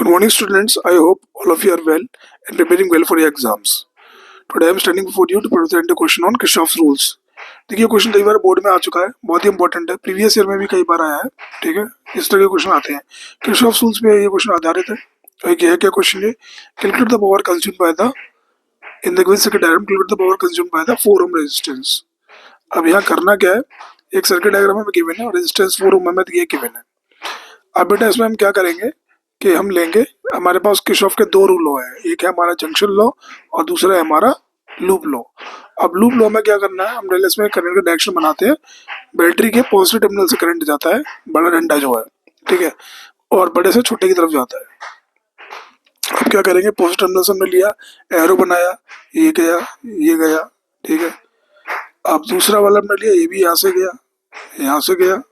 Good morning, students. I hope all of you are well and preparing well for your exams. Today I am standing before you to present a question on Kirchhoff's rules. देखिए question कई बार board में आ चुका है, बहुत ही important है, previous year में भी कई बार आया है। ठीक है, इस तरह के क्वेश्चन आते हैं। Kirchhoff's रूल्स पे ये क्वेश्चन आधारित है। और ये है क्या क्वेश्चन, ये calculate the power consumed by the in the given circuit diagram, calculate the power consumed by the 4 ohm resistance. अब यहाँ करना क्या है, एक सर्किट डायग्राम में गिवन है और रेजिस्टेंस 4 ओम में ये गिवन है। अब बेटा इसमें हम क्या करेंगे कि हम लेंगे, हमारे पास किरचॉफ के दो रूल है, एक है हमारा जंक्शन लॉ और दूसरा है हमारा लूप लॉ। अब लूप लॉ में क्या करना है, हम रिलेस में करंट का डायरेक्शन बनाते हैं। बैटरी के पॉजिटिव टर्मिनल से करंट जाता है, बड़ा डंडा जो है, ठीक है, और बड़े से छोटे की तरफ जाता है। अब क्या करेंगे, पॉजिटिव टर्मिनल से हमने लिया, एरो बनाया, ये गया, ये गया, ठीक है। अब दूसरा वाला हमने लिया, ये भी यहाँ से गया, यहाँ से गया,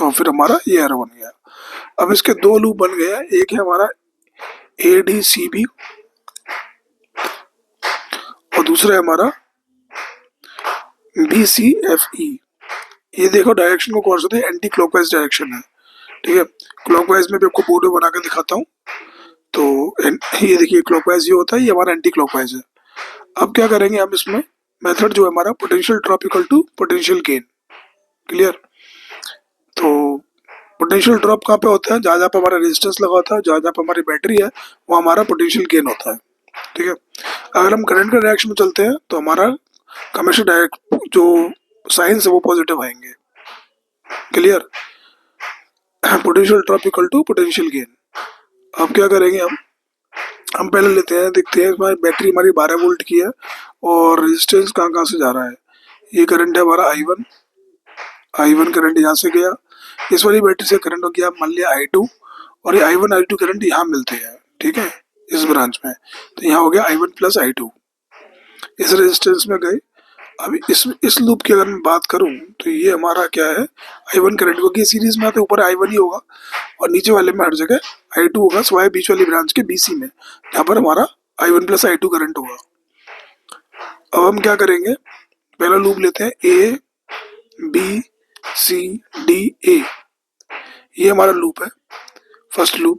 और फिर हमारा ये एरो बन गया। अब इसके दो लूप बन गए, एक है हमारा ADCB और दूसरा है हमारा BCFE। ये देखो डायरेक्शन को कौन सा है, एंटी क्लॉकवाइज डायरेक्शन है, ठीक है। क्लॉकवाइज में भी आपको बोर्ड में बना के दिखाता हूँ। तो ये देखिए क्लॉकवाइज ये होता है, ये हमारा एंटी क्लॉकवाइज है। अब क्या करेंगे हम इसमें, मेथड जो है हमारा potential drop equal to potential gain. Clear. तो पोटेंशियल ड्रॉप कहाँ पे होता है, जहाँ जहाँ पे हमारा रेजिस्टेंस लगा होता है, जहाँ जहाँ पे हमारी बैटरी है, वो हमारा पोटेंशियल गेन होता है, ठीक है। अगर हम करंट के डायरेक्शन में चलते हैं तो हमारा हमेशा डायरेक्ट जो साइंस है वो पॉजिटिव आएंगे। Clear. Potential drop equal to potential gain. अब क्या करेंगे हम पहले लेते हैं, देखते हैं हमारी बैटरी हमारी 12 वोल्ट की है और रेजिस्टेंस कहाँ कहाँ से जा रहा है। ये करंट है हमारा I1 करंट यहाँ से गया, इस वाली बैटरी से करंट हो गया मान लिया I2, और ये I1 I2 करंट यहाँ मिलते हैं, ठीक है, इस ब्रांच में। तो यहाँ हो गया I1 प्लस I2, इस रेजिस्टेंस में गए। अब इस लूप की अगर मैं बात करूं तो ये हमारा क्या है, I1 करंट, क्योंकि सीरीज में आते ऊपर I1 ही होगा और नीचे वाले में हर जगह I2 होगा, सिवाय बीच वाली ब्रांच के BC में, यहाँ पर हमारा I1 प्लस I2 करंट होगा। अब हम क्या करेंगे, पहला लूप लेते हैं ABCDA, ये हमारा लूप है, फर्स्ट लूप।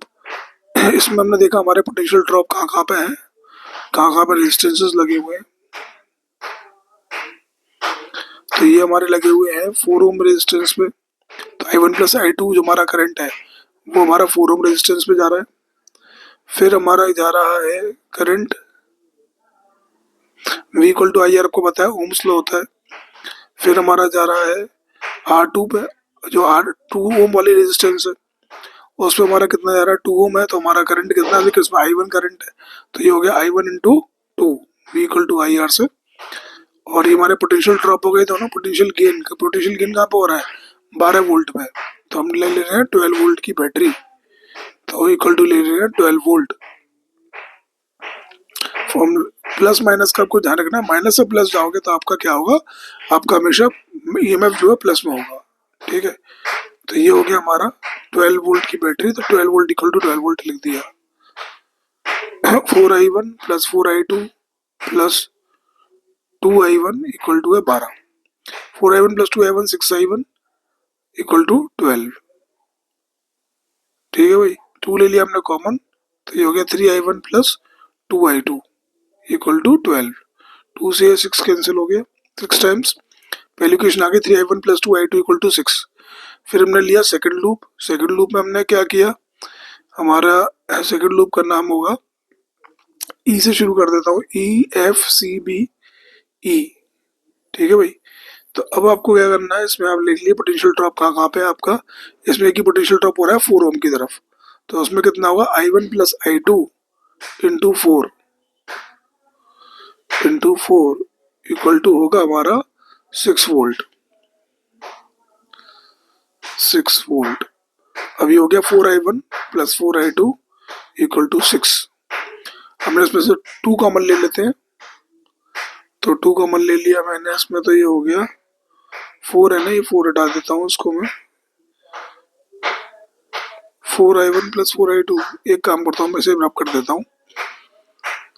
इसमें हमने देखा हमारे पोटेंशियल ड्रॉप कहाँ कहाँ पे है, कहाँ कहाँ पे रेजिस्टेंसेस लगे हुए हैं। तो ये हमारे लगे हुए हैं 4 ओम रेजिस्टेंस पे। तो I1 प्लस I2 जो हमारा करंट है वो हमारा 4 ओम रेजिस्टेंस पे जा रहा है। फिर हमारा जा रहा है current V equal to I, आपको पता है ओम्स लॉ होता है। फिर हमारा जा रहा है R2 पे, जो R2 ओम वाली रेजिस्टेंस है उस पर हमारा कितना जा रहा है, 2 ओम है, तो हमारा करंट कितना है, इसमें I1 करंट है, तो ये हो गया I1 into 2 V equal to IR से। और ये हमारे पोटेंशियल ड्रॉप हो गए दोनों। पोटेंशियल गेन कहाँ पे हो रहा है, 12 वोल्ट पे, तो हम ले रहे हैं 12 वोल्ट की बैटरी, तो इक्वल टू ले रहे हैं 12 वोल्ट। फॉर्म प्लस माइनस का आपको ध्यान रखना है, माइनस से प्लस जाओगे तो आपका क्या होगा, आपका हमेशा EMF जो है प्लस में होगा, ठीक है। तो ये हो गया हमारा 12 वोल्ट की बैटरी, तो 12 वोल्ट इक्वल टू 12 वोल्ट लिख दिया। 4I1 plus 4I2 plus 2I1 equal to है 12। 4I1 plus 2I1 6I1 equal to 12, ठीक है भाई। 2 ले लिया हमने कॉमन, तो ये हो गया 3I1 plus 2I2 equal to 12। 2 से 6 कैंसिल हो गया, 6 टाइम्स पहली इक्वेशन आ गई 3I1 plus 2I2 equal to 6। फिर हमने लिया सेकंड लूप में हमने क्या किया, हमारा सेकंड लूप का नाम होगा, E से शुरू कर देता हूँ, EFCBE, ठीक है भाई। तो अब आपको क्या करना है, इसमें आप लिख लिए पोटेंशियल ड्रॉप कहाँ कहाँ पे आपका, इसमें एक ही पोटेंशियल ड्रॉप हो रहा है 4 ओम की तरफ, तो उसमें कितना होगा I1 plus I2 into 4 equal to होगा हमारा 6 वोल्ट। अभी हो गया 4I1 plus 4I2 equal to 6। हमने इसमें से 2 कॉमन ले लेते हैं, तो 2 कॉमन ले लिया मैंने इसमें, तो ये हो गया 4 है ना, ये 4 हटा देता हूँ इसको मैं, 4I1 प्लस 4I2, एक काम करता हूँ मैं इसे रब कर देता हूँ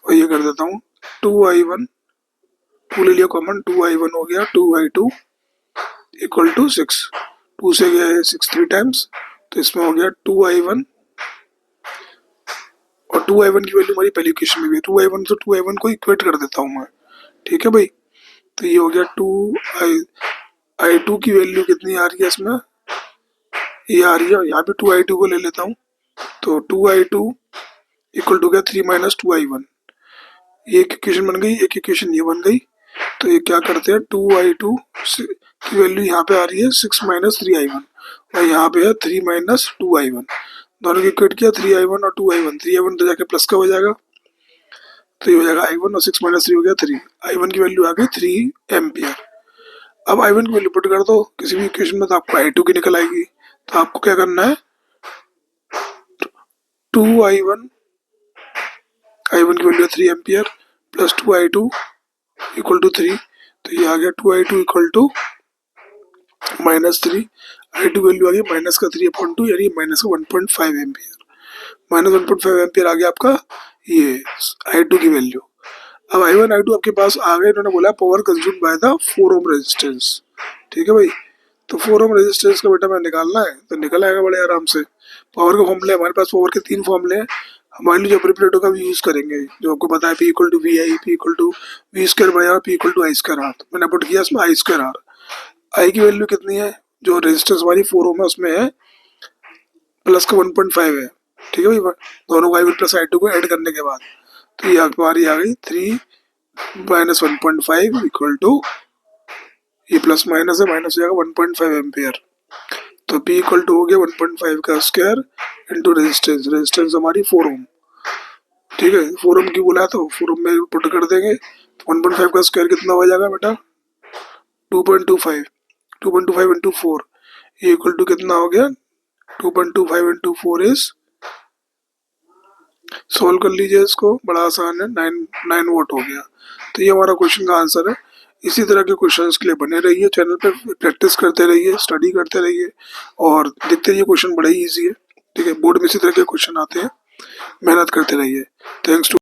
और ये कर देता हूँ 2I1, 2 ले लिया कॉमन, 2I1 हो गया 2I2 इक्वल टू 6। 2 से गया है 6 3 टाइम्स, तो इसमें हो गया 2I1 2i1 की वैल्यू हमारी पहली इक्वेशन में भी है, 2i1 तो 2i1 को इक्वेट कर देता हूँ मैं, ठीक है भाई। तो ये हो गया 2i2 की वैल्यू कितनी आ रही है इसमें, ये आ रही है, यहाँ पे 2i2 को ले लेता हूँ, तो 2i2 इक्वल टू गया 3 माइनस 2i1, ये एक इक्वेशन बन गई, एक इक्वेशन ये बन गई। तो ये क्या करते हैं, 2i2 की वैल्यू यहाँ पे आ रही है 6 माइनस 3i1 और यहाँ पे है 3 माइनस 2i1, दोनों की इक्वेट किया 3i1 और 2i1, 3i1 तो जाके प्लस का हो जाएगा, तो ये हो जाएगा i1 और 6 माइनस 3 हो गया 3, i1 की वैल्यू आ गई 3 एम्पियर। अब i1 की वैल्यू पुट कर दो किसी भी इक्वेशन में तो आपको i2 की निकल आएगी। तो आपको क्या करना है, 2i1 की value 3 ampere plus 2i2 equal to 3, तो ये आ गया 2i2 equal to minus 3, i2 value आ गई माइनस का 3/2 यानी माइनस का 1.5 एम्पियर, माइनस 1.5 एम्पियर आ गया आपका ये i2 की वैल्यू। अब i1 i2 आपके पास आ गए, इन्होंने बोला power consume by the 4 ohm resistance, ठीक है भाई। तो 4 ओम रेजिस्टेंस का बेटा मैं निकालना है तो निकल आएगा बड़े आराम से। पावर के फॉर्मूले हमारे पास, पावर के 3 फॉर्मूले हैं, हमारे लिए जो प्रिपरेटो का भी यूज करेंगे, जो आपको पता है P equal to VI, P equal to V square by R, P equal to I square R. मैंने पुट किया इसमें I स्क्वायर आर, I की वैल्यू कितनी है, जो रेजिस्टेंस हमारी 4 ओम है उसमें है प्लस का 1.5 है, ठीक है भाई, दोनों को i1 प्लस i2 को ऐड करने के बाद, तो ये हमारी आ गई 3 माइनस 1.5 इक्वल टू, ये प्लस माइनस है, माइनस हो जाएगा 1.5 एम्पियर। तो P इक्वल टू हो गया 1.5 का स्क्वायर इंटू रेजिस्टेंस, रेजिस्टेंस हमारी 4 ओम, ठीक है, 4 ओम की बोला तो 4 ओम में पुट कर देंगे, तो 1.5 का स्क्वायर कितना हो जाएगा बेटा 2.25, 2.25 इंटू 4, ये इक्वल टू कितना हो गया 2.25 इंटू 4 इज, सोल्व कर लीजिए इसको, बड़ा आसान है, 9 वोट हो गया। तो ये हमारा क्वेश्चन का आंसर है। इसी तरह के क्वेश्चंस के लिए बने रहिए, चैनल पे प्रैक्टिस करते रहिए, स्टडी करते रहिए और देखते रहिए, क्वेश्चन बड़ा ही ईजी है, ठीक है, बोर्ड में इसी तरह के क्वेश्चन आते हैं, मेहनत करते रहिए। Thanks to